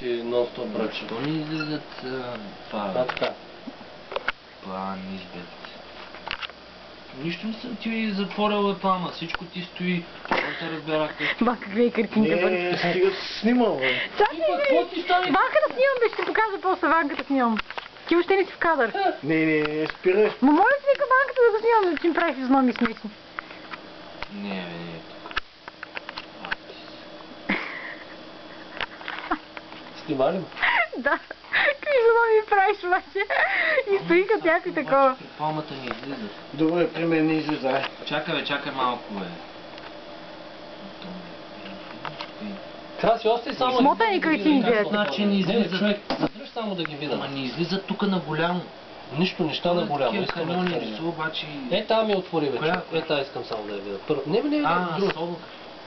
нон-стоп бръчи. Защо не излизат това? Така. План избед. Нищо не съм ти затворил плана, всичко ти стои. Не те разбера как. Ба, какви картинка бъде. Не, стига снимал, бе. Какво ти стане? Ванката снимам, бе, ще ти покажа после ванката снимам. Ти въобще не си в кадър. Не, спирай. Но моля ти вика ванката да го снимам, да ти ми правиш измами смешни. Не, не, тук. Снима ли ме? Да. Какви измами ми правиш обаче? И стои като някой такова. Палмата не излиза. Добре, при мен не излизай. Чакай бе, чакай малко бе. Трябва да си остри само... Смотани картини гледат. Значи не излиза. Човек, задръж само да ги видя. Ама не излиза тук на голямо. Нищо, неща на голямо. Такива Искам да канони ти рисува, обаче... Е, тази ми отвори вече. Коя? Е, тази искам само да я видя. Първо. Не, друго. соло.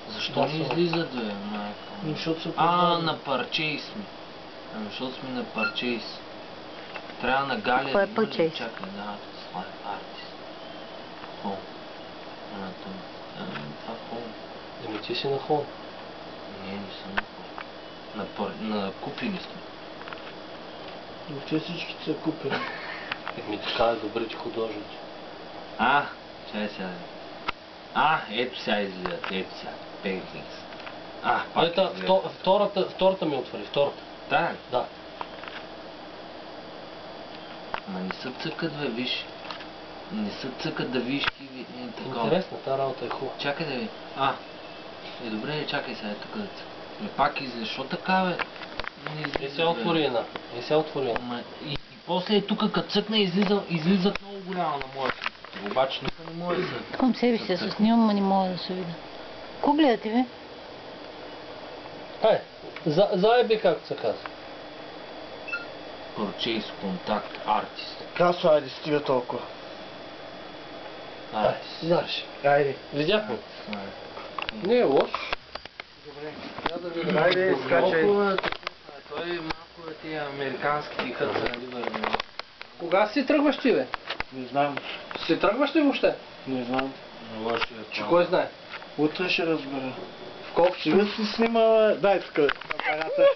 Защо Да, не соло. излизат бе, майка? Защото са На парчей сме. Защото сме на парчейс. Трябва на галерия. Какво е парчейс? Чакай, да, артист. Хом. Това хом. Еми ти си на хон. Не съм на хом. На купини сме. Те всички са купени. Еми така е добрите художници. Чай сега. Ето сега излизат, ето сега. Paintings. Пак Ето, излизат. втората ми отвори, втората. Да, Да. ма не се цъкат бе, виж. Не се цъкат да виж киви. Такова. Интересна, тази работа е хубава. Чакай да ви. Добре, чакай сега тук да цъкат. Пак излиза. Защо така бе? Е, сега отвори една. И после тук като цъкна излизат много голямо на моя снимка. Обаче тук не може да се... Към себе си се снимам, а не мога да се видя. Ко гледате ви? Заеби, както се казва. Purchase контакт артист. Красо, айде, стига толкова. Знаеш. Айде. Видяхме. Не е лош. Добре. Трябва да видим. Айде, скачай. Той е малко тия американски хъца. Кога си тръгваш ти, бе? Не знам. Си тръгваш ли въобще? Не знам. Че кой знае? Утре ще разбера. В колко Сега си снима... Дай тук апарата.